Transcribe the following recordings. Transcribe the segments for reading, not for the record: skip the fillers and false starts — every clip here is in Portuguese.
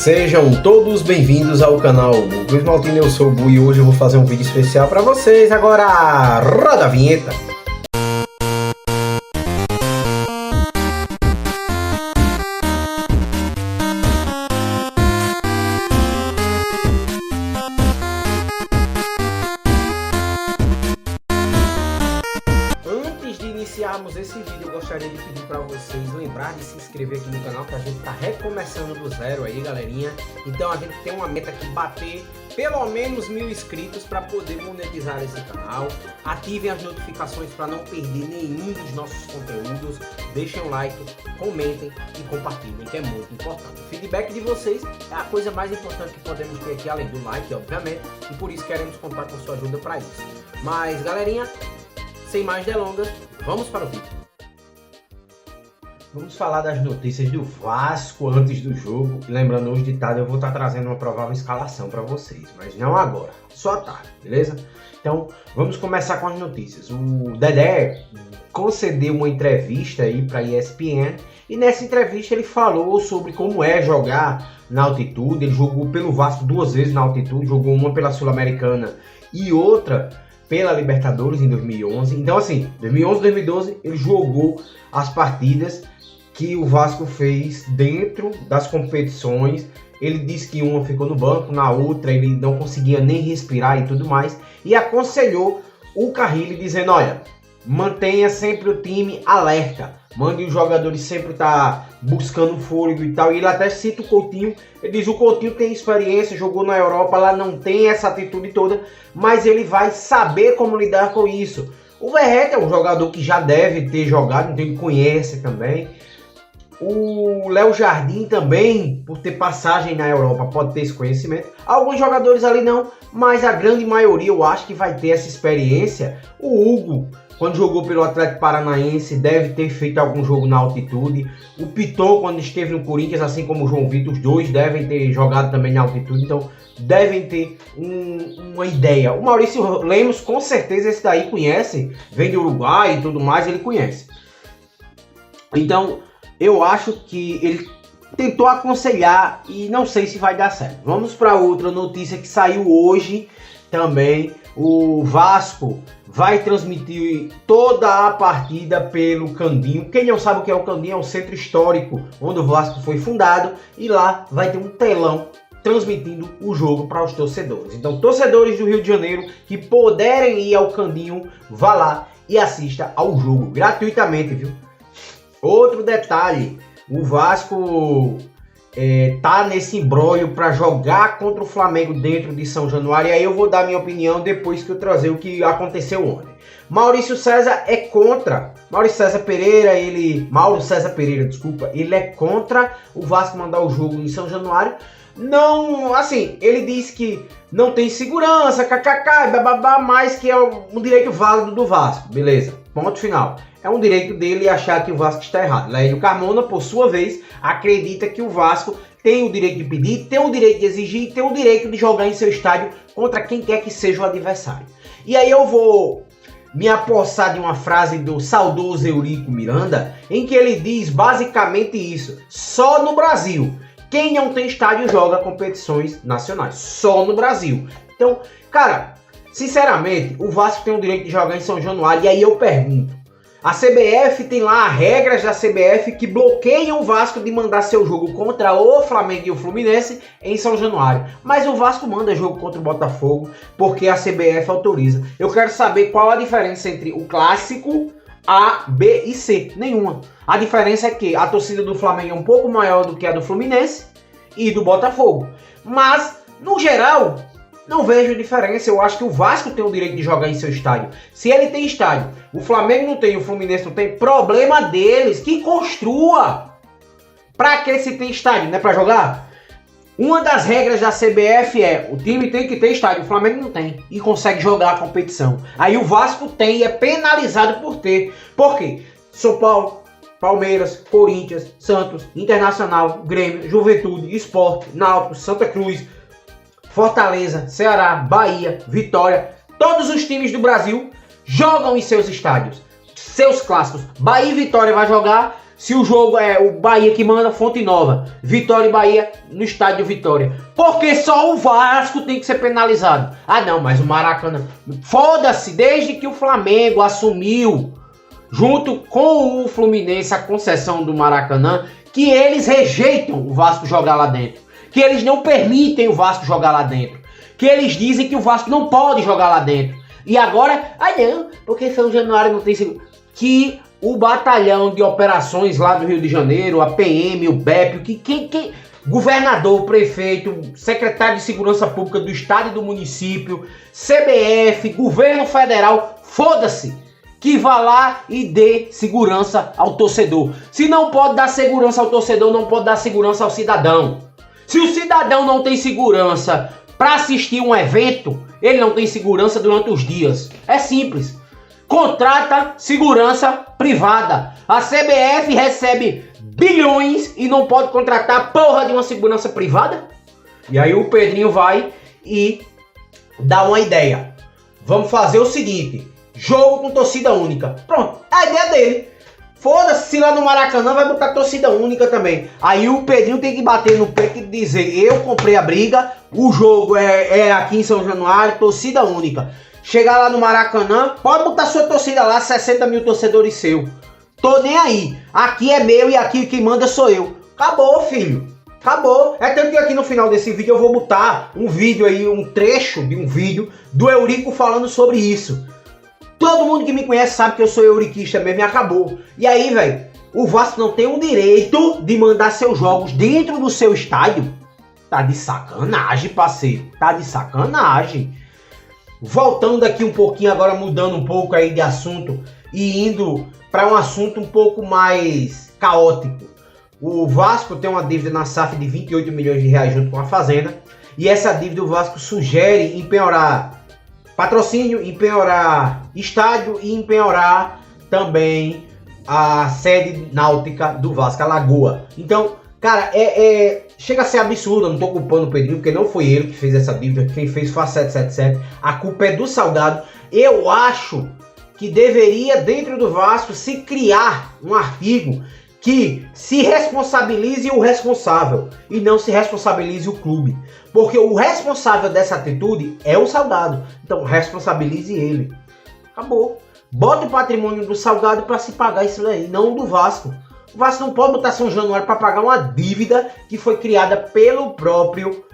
Sejam todos bem-vindos ao canal Luiz Maltini, eu sou o Bu e hoje eu vou fazer um vídeo especial para vocês. Agora, roda a vinheta! Antes de iniciarmos esse vídeo, eu gostaria de pedir para vocês lembrar de se inscrever aqui no canal, que a gente tá recomeçando do zero aí, galerinha. Então a gente tem uma meta aqui, bater pelo menos 1000 inscritos para poder monetizar esse canal. Ativem as notificações para não perder nenhum dos nossos conteúdos. Deixem um like, comentem e compartilhem, que é muito importante. O feedback de vocês é a coisa mais importante que podemos ter aqui, além do like, obviamente, e por isso queremos contar com sua ajuda para isso. Mas, galerinha, sem mais delongas, vamos para o vídeo. Vamos falar das notícias do Vasco antes do jogo. E lembrando, hoje de tarde eu vou estar trazendo uma provável escalação para vocês, mas não agora, só à tarde, beleza? Então, vamos começar com as notícias. O Dedé concedeu uma entrevista aí para a ESPN e nessa entrevista ele falou sobre como é jogar na altitude. Ele jogou pelo Vasco 2 vezes na altitude, jogou uma pela Sul-Americana e outra pela Libertadores em 2011. Então assim, 2011, 2012 ele jogou as partidas que o Vasco fez dentro das competições. Ele disse que uma ficou no banco, na outra ele não conseguia nem respirar e tudo mais, e aconselhou o Carrilli dizendo: olha, mantenha sempre o time alerta, mande os jogadores sempre estar buscando fôlego e tal. E ele até cita o Coutinho, ele diz: o Coutinho tem experiência, jogou na Europa, lá não tem essa atitude toda, mas ele vai saber como lidar com isso. O Verratti é um jogador que já deve ter jogado, então ele conhece também. O Léo Jardim também, por ter passagem na Europa, pode ter esse conhecimento. Alguns jogadores ali não, mas a grande maioria eu acho que vai ter essa experiência. O Hugo, quando jogou pelo Atlético Paranaense, deve ter feito algum jogo na altitude. O Piton, quando esteve no Corinthians, assim como o João Vitor, os dois devem ter jogado também na altitude, então devem ter uma ideia. O Maurício Lemos, com certeza, esse daí conhece, vem do Uruguai e tudo mais, ele conhece. Então, eu acho que ele tentou aconselhar e não sei se vai dar certo. Vamos para outra notícia que saiu hoje também. O Vasco vai transmitir toda a partida pelo Candinho. Quem não sabe o que é o Candinho, é o centro histórico onde o Vasco foi fundado. E lá vai ter um telão transmitindo o jogo para os torcedores. Então, torcedores do Rio de Janeiro que puderem ir ao Candinho, vá lá e assista ao jogo gratuitamente, viu? Outro detalhe, o Vasco tá nesse imbróglio para jogar contra o Flamengo dentro de São Januário, e aí eu vou dar minha opinião depois que eu trazer o que aconteceu ontem. Maurício César é contra, Mauro César Pereira, ele é contra o Vasco mandar o jogo em São Januário. Não, assim, ele disse que não tem segurança, kkk, bababá, mas que é um direito válido do Vasco, beleza, ponto final. É um direito dele achar que o Vasco está errado. Lédio Carmona, por sua vez, acredita que o Vasco tem o direito de pedir, tem o direito de exigir, tem o direito de jogar em seu estádio contra quem quer que seja o adversário. E aí eu vou me apossar de uma frase do saudoso Eurico Miranda, em que ele diz basicamente isso: só no Brasil quem não tem estádio joga competições nacionais, só no Brasil. Então, cara, sinceramente, o Vasco tem o direito de jogar em São Januário, e aí eu pergunto, a CBF tem lá regras da CBF que bloqueiam o Vasco de mandar seu jogo contra o Flamengo e o Fluminense em São Januário. Mas o Vasco manda jogo contra o Botafogo porque a CBF autoriza. Eu quero saber qual a diferença entre o clássico A, B e C. Nenhuma. A diferença é que a torcida do Flamengo é um pouco maior do que a do Fluminense e do Botafogo. Mas, no geral, não vejo diferença. Eu acho que o Vasco tem o direito de jogar em seu estádio. Se ele tem estádio, o Flamengo não tem, o Fluminense não tem, problema deles, que construa. Pra que se tem estádio, não é pra jogar? Uma das regras da CBF é, o time tem que ter estádio, o Flamengo não tem, e consegue jogar a competição. Aí o Vasco tem e é penalizado por ter. Por quê? São Paulo, Palmeiras, Corinthians, Santos, Internacional, Grêmio, Juventude, Sport, Náutico, Santa Cruz, Fortaleza, Ceará, Bahia, Vitória, todos os times do Brasil jogam em seus estádios, seus clássicos. Bahia e Vitória vai jogar, Se o jogo é o Bahia que manda, Fonte Nova, Vitória e Bahia no estádio Vitória. Porque só o Vasco tem que ser penalizado. Ah não, mas o Maracanã... Foda-se, desde que o Flamengo assumiu, junto com o Fluminense, a concessão do Maracanã, que eles rejeitam o Vasco jogar lá dentro. Que eles não permitem o Vasco jogar lá dentro. Que eles dizem que o Vasco não pode jogar lá dentro. E agora, não, porque São Januário não tem seguro. Que o batalhão de operações lá do Rio de Janeiro, a PM, o BEP, governador, prefeito, secretário de segurança pública do estado e do município, CBF, governo federal, foda-se, que vá lá e dê segurança ao torcedor. Se não pode dar segurança ao torcedor, não pode dar segurança ao cidadão. Se o cidadão não tem segurança para assistir um evento, ele não tem segurança durante os dias. É simples. Contrata segurança privada. A CBF recebe bilhões e não pode contratar porra de uma segurança privada? E aí o Pedrinho vai e dá uma ideia. Vamos fazer o seguinte: jogo com torcida única. Pronto, é a ideia dele. Foda-se, se lá no Maracanã vai botar torcida única também. Aí o Pedrinho tem que bater no peito e dizer: eu comprei a briga, o jogo é aqui em São Januário, torcida única. Chegar lá no Maracanã, pode botar sua torcida lá, 60 mil torcedores seu. Tô nem aí. Aqui é meu e aqui quem manda sou eu. Acabou, filho. Acabou. É tanto que aqui no final desse vídeo eu vou botar um vídeo aí, um trecho de um vídeo do Eurico falando sobre isso. Todo mundo que me conhece sabe que eu sou euriquista mesmo e acabou. E aí, velho, o Vasco não tem o direito de mandar seus jogos dentro do seu estádio? Tá de sacanagem, parceiro. Tá de sacanagem. Voltando aqui um pouquinho, agora mudando um pouco aí de assunto e indo para um assunto um pouco mais caótico. O Vasco tem uma dívida na SAF de 28 milhões de reais junto com a Fazenda. E essa dívida o Vasco sugere empenhorar patrocínio, empenhorar estádio e empenhorar também a sede náutica do Vasco, a Lagoa. Então, cara, chega a ser absurdo. Eu não tô culpando o Pedrinho, porque não foi ele que fez essa dívida. Quem fez foi a 777. A culpa é do Salgado. Eu acho que deveria, dentro do Vasco, se criar um artigo que se responsabilize o responsável e não se responsabilize o clube. Porque o responsável dessa atitude é o Salgado. Então responsabilize ele. Acabou. Bota o patrimônio do Salgado para se pagar isso daí, não do Vasco. O Vasco não pode botar São Januário para pagar uma dívida que foi criada pelo próprio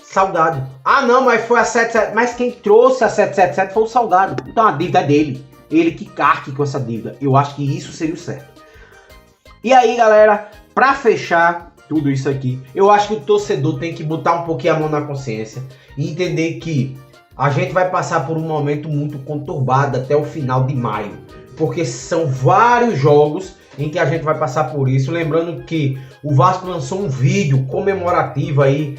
Salgado. Ah não, mas foi a 777. Mas quem trouxe a 777 foi o Salgado. Então a dívida é dele. Ele que carque com essa dívida. Eu acho que isso seria o certo. E aí, galera, para fechar tudo isso aqui, eu acho que o torcedor tem que botar um pouquinho a mão na consciência e entender que a gente vai passar por um momento muito conturbado até o final de maio, porque são vários jogos em que a gente vai passar por isso. Lembrando que o Vasco lançou um vídeo comemorativo aí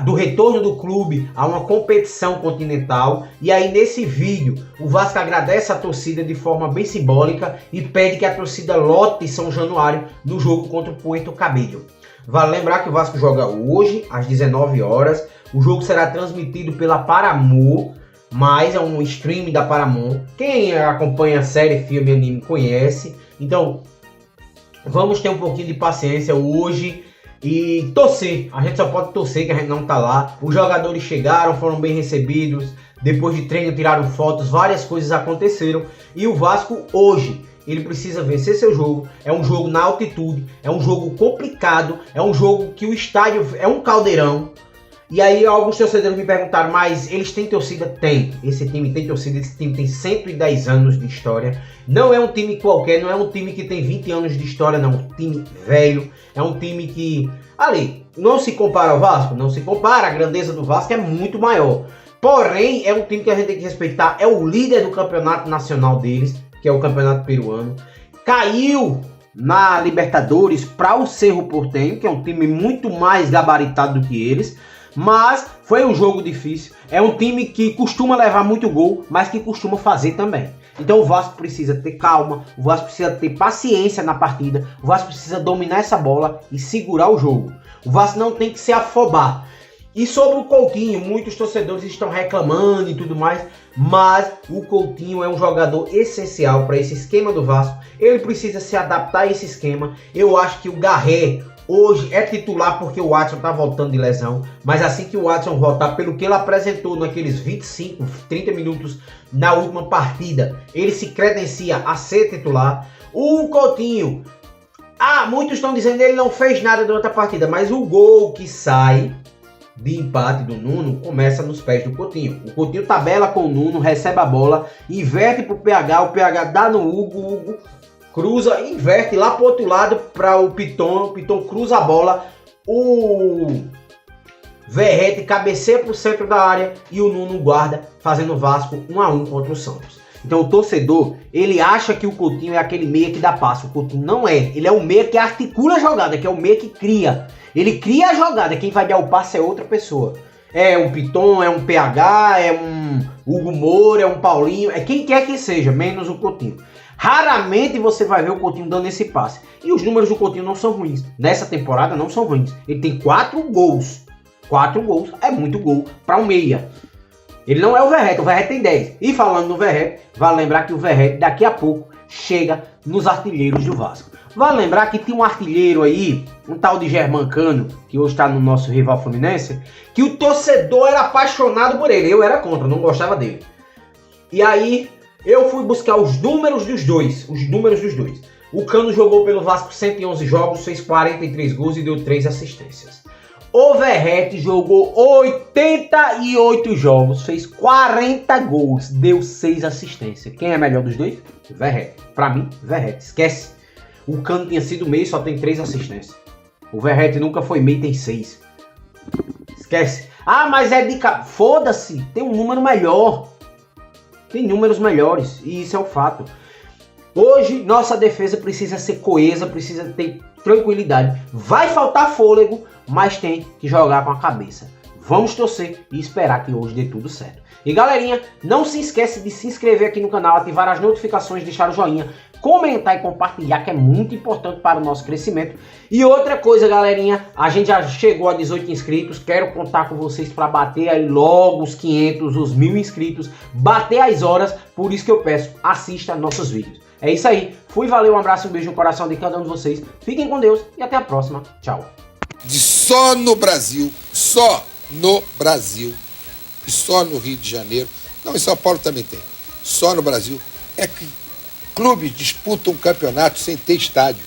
do retorno do clube a uma competição continental. E aí nesse vídeo o Vasco agradece a torcida de forma bem simbólica e pede que a torcida lote São Januário no jogo contra o Puerto Cabello. Vale lembrar que o Vasco joga hoje às 19 horas. O jogo será transmitido pela Paramount, mas é um stream da Paramount. Quem acompanha série, filme e anime conhece. Então vamos ter um pouquinho de paciência hoje e torcer. A gente só pode torcer que a gente não tá lá. Os jogadores chegaram, foram bem recebidos. Depois de treino tiraram fotos, várias coisas aconteceram. E o Vasco hoje, ele precisa vencer seu jogo. É um jogo na altitude, é um jogo complicado, é um jogo que o estádio é um caldeirão. E aí alguns torcedores me perguntaram, mas eles têm torcida? Tem. Esse time tem torcida, esse time tem 110 anos de história. Não é um time qualquer, não é um time que tem 20 anos de história, não. É um time velho, é um time que, ali, não se compara ao Vasco, não se compara. A grandeza do Vasco é muito maior. Porém, é um time que a gente tem que respeitar. É o líder do campeonato nacional deles, que é o campeonato peruano. Caiu na Libertadores para o Cerro Porteño, que é um time muito mais gabaritado do que eles. Mas foi um jogo difícil. É um time que costuma levar muito gol, mas que costuma fazer também. Então o Vasco precisa ter calma, o Vasco precisa ter paciência na partida, o Vasco precisa dominar essa bola e segurar o jogo. O Vasco não tem que se afobar. E sobre o Coutinho, muitos torcedores estão reclamando e tudo mais, mas o Coutinho é um jogador essencial para esse esquema do Vasco. Ele precisa se adaptar a esse esquema. Eu acho que o Garré hoje é titular porque o Watson está voltando de lesão, mas assim que o Watson voltar, pelo que ele apresentou naqueles 25, 30 minutos na última partida, ele se credencia a ser titular. O Coutinho, muitos estão dizendo que ele não fez nada durante a partida, mas o gol que sai de empate do Nuno começa nos pés do Coutinho. O Coutinho tabela com o Nuno, recebe a bola, inverte pro PH, o PH dá no Hugo, o Hugo cruza, inverte lá pro outro lado para o Piton cruza a bola, o Verratti cabeceia pro centro da área e o Nuno guarda, fazendo o Vasco 1-1 contra o Santos. Então o torcedor, ele acha que o Coutinho é aquele meia que dá passe. O Coutinho não é. Ele é o meia que articula a jogada, que é o meia que cria. Ele cria a jogada, quem vai dar o passe é outra pessoa. É um Piton, é um PH, é um Hugo Moura, é um Paulinho, é quem quer que seja, menos o Coutinho. Raramente você vai ver o Coutinho dando esse passe. E os números do Coutinho não são ruins. Nessa temporada não são ruins. Ele tem 4 gols. 4 gols é muito gol para um meia. Ele não é o Verratti tem 10. E falando no Verratti, vale lembrar que o Verratti daqui a pouco chega nos artilheiros do Vasco. Vale lembrar que tem um artilheiro aí, um tal de Germancano, que hoje está no nosso rival Fluminense, que o torcedor era apaixonado por ele. Eu era contra, não gostava dele. E aí eu fui buscar os números dos dois. O Cano jogou pelo Vasco 111 jogos, fez 43 gols e deu 3 assistências. O Verratti jogou 88 jogos, fez 40 gols, deu 6 assistências. Quem é melhor dos dois? Verratti. Pra mim, Verratti. Esquece. O Cano tinha sido meio e só tem 3 assistências. O Verratti nunca foi meio, tem 6. Esquece. Mas é de... Foda-se, tem um número melhor. Tem números melhores e isso é o fato. Hoje, nossa defesa precisa ser coesa, precisa ter tranquilidade. Vai faltar fôlego, mas tem que jogar com a cabeça. Vamos torcer e esperar que hoje dê tudo certo. E galerinha, não se esquece de se inscrever aqui no canal, ativar as notificações, deixar o joinha, comentar e compartilhar, que é muito importante para o nosso crescimento. E outra coisa, galerinha, a gente já chegou a 18 inscritos, quero contar com vocês para bater aí logo os 500, os 1000 inscritos, bater as horas, por isso que eu peço, assista nossos vídeos. É isso aí, fui, valeu, um abraço, um beijo no coração de cada um de vocês, fiquem com Deus e até a próxima, tchau. Só no Brasil e só no Rio de Janeiro, não, em São Paulo também tem, só no Brasil é que clubes disputam um campeonato sem ter estádio.